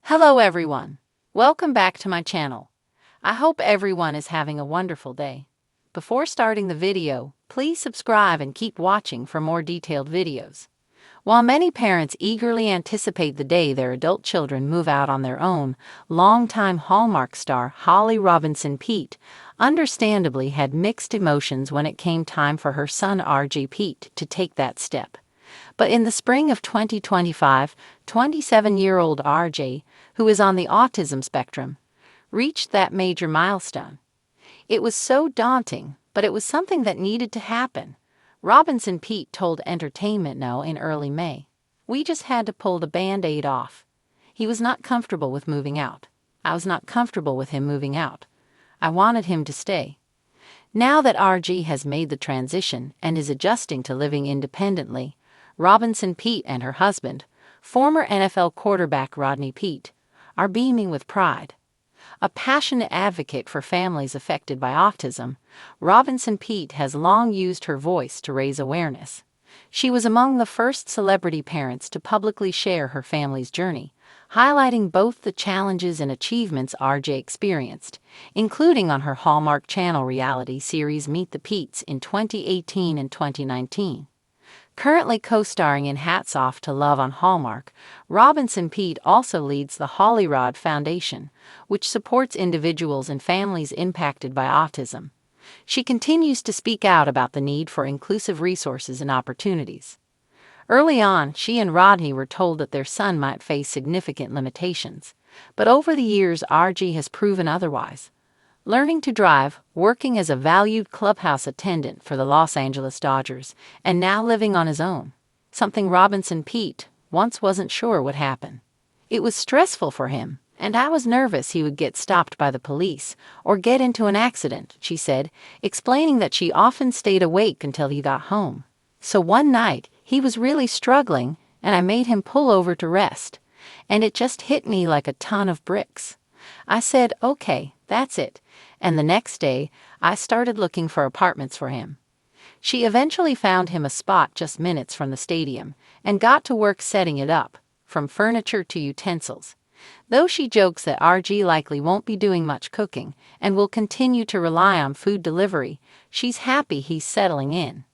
Hello everyone. Welcome back to my channel. I hope everyone is having a wonderful day. Before starting the video, please subscribe and keep watching for more detailed videos. While many parents eagerly anticipate the day their adult children move out on their own, longtime Hallmark star Holly Robinson Peete understandably had mixed emotions when it came time for her son RJ Peete to take that step. But in the spring of 2025, 27-year-old RJ, who is on the autism spectrum, reached that major milestone. It was so daunting, but it was something that needed to happen. Robinson Peete told Entertainment Now in early May. "We just had to pull the Band-Aid off. He was not comfortable with moving out. I was not comfortable with him moving out. I wanted him to stay." Now that RJ has made the transition and is adjusting to living independently, Robinson Peete and her husband, former NFL quarterback Rodney Peete, are beaming with pride. A passionate advocate for families affected by autism, Robinson Peete has long used her voice to raise awareness. She was among the first celebrity parents to publicly share her family's journey, highlighting both the challenges and achievements RJ experienced, including on her Hallmark Channel reality series Meet the Peetes in 2018 and 2019. Currently co-starring in Hats Off to Love on Hallmark, Robinson Peete also leads the Hollyrod Foundation, which supports individuals and families impacted by autism. She continues to speak out about the need for inclusive resources and opportunities. Early on, she and Rodney were told that their son might face significant limitations, but over the years RJ has proven otherwise. Learning to drive, working as a valued clubhouse attendant for the Los Angeles Dodgers, and now living on his own, something Robinson Peete once wasn't sure would happen. "It was stressful for him, and I was nervous he would get stopped by the police or get into an accident," she said, explaining that she often stayed awake until he got home. "So one night, he was really struggling, and I made him pull over to rest, and it just hit me like a ton of bricks. I said, okay, that's it, and the next day, I started looking for apartments for him." She eventually found him a spot just minutes from the stadium and got to work setting it up, from furniture to utensils. Though she jokes that RJ likely won't be doing much cooking and will continue to rely on food delivery, she's happy he's settling in.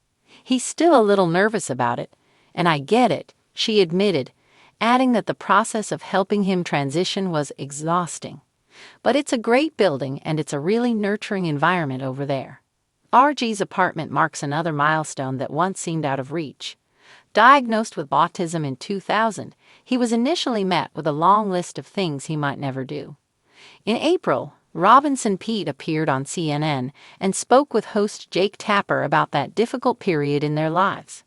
"He's still a little nervous about it, and I get it," she admitted, adding that the process of helping him transition was exhausting. "But it's a great building and it's a really nurturing environment over there." RJ's apartment marks another milestone that once seemed out of reach. Diagnosed with autism in 2000, he was initially met with a long list of things he might never do. In April, Robinson Peete appeared on CNN and spoke with host Jake Tapper about that difficult period in their lives.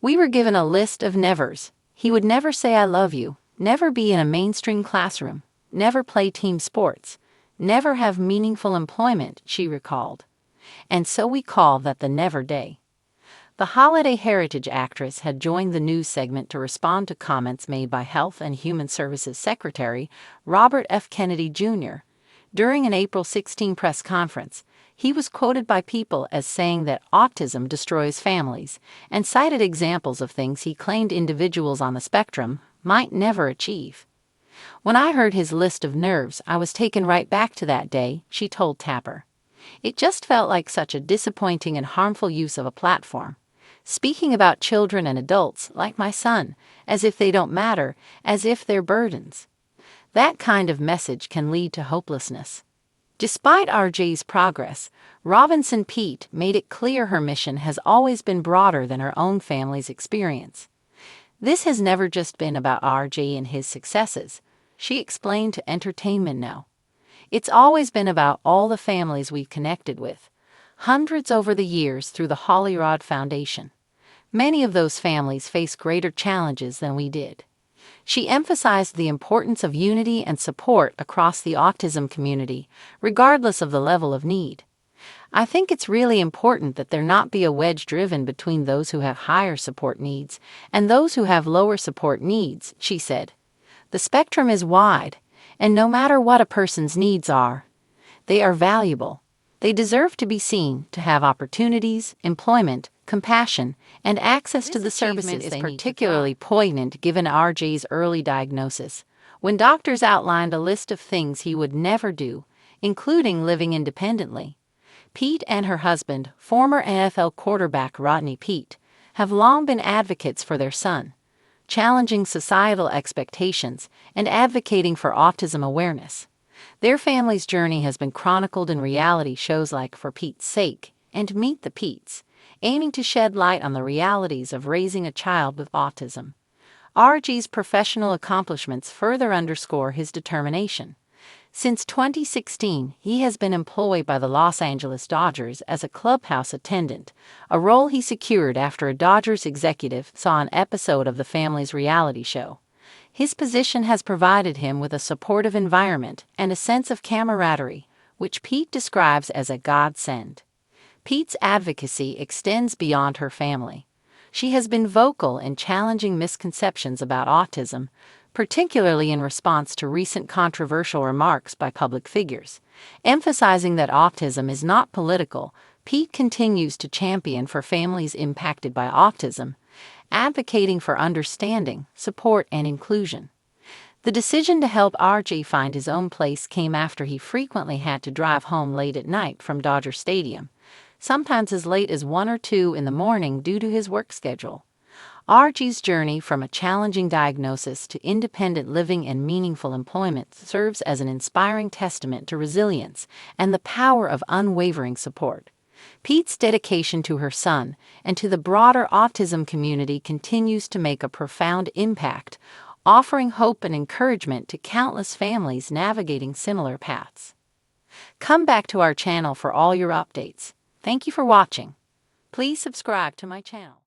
"We were given a list of nevers. He would never say I love you, never be in a mainstream classroom, never play team sports, never have meaningful employment," she recalled. "And so we call that the Never Day." The Holiday Heritage actress had joined the news segment to respond to comments made by Health and Human Services Secretary Robert F. Kennedy Jr. During an April 16 press conference, he was quoted by People as saying that autism destroys families and cited examples of things he claimed individuals on the spectrum might never achieve. "When I heard his list of nerves, I was taken right back to that day," she told Tapper. "It just felt like such a disappointing and harmful use of a platform. Speaking about children and adults, like my son, as if they don't matter, as if they're burdens. That kind of message can lead to hopelessness." Despite RJ's progress, Robinson Peete made it clear her mission has always been broader than her own family's experience. "This has never just been about RJ and his successes," she explained to Entertainment Now. "It's always been about all the families we've connected with, hundreds over the years through the Hollyrod Foundation. Many of those families face greater challenges than we did." She emphasized the importance of unity and support across the autism community, regardless of the level of need. "I think it's really important that there not be a wedge driven between those who have higher support needs and those who have lower support needs," she said. "The spectrum is wide, and no matter what a person's needs are, they are valuable. They deserve to be seen, to have opportunities, employment, compassion, and access to the services they need." This is particularly poignant given RJ's early diagnosis, When doctors outlined a list of things he would never do, including living independently, Peete and her husband, former NFL quarterback Rodney Peete, have long been advocates for their son, challenging societal expectations and advocating for autism awareness. Their family's journey has been chronicled in reality shows like For Pete's Sake and Meet the Peetes, aiming to shed light on the realities of raising a child with autism. RG's professional accomplishments further underscore his determination. Since 2016, he has been employed by the Los Angeles Dodgers as a clubhouse attendant, a role he secured after a Dodgers executive saw an episode of the family's reality show. His position has provided him with a supportive environment and a sense of camaraderie, which Peete describes as a godsend. Pete's advocacy extends beyond her family. She has been vocal in challenging misconceptions about autism, particularly in response to recent controversial remarks by public figures. Emphasizing that autism is not political, Peete continues to champion for families impacted by autism, advocating for understanding, support, and inclusion. The decision to help RG find his own place came after he frequently had to drive home late at night from Dodger Stadium, sometimes as late as 1 or 2 in the morning due to his work schedule. RG's journey from a challenging diagnosis to independent living and meaningful employment serves as an inspiring testament to resilience and the power of unwavering support. Pete's dedication to her son and to the broader autism community continues to make a profound impact, offering hope and encouragement to countless families navigating similar paths. Come back to our channel for all your updates. Thank you for watching. Please subscribe to my channel.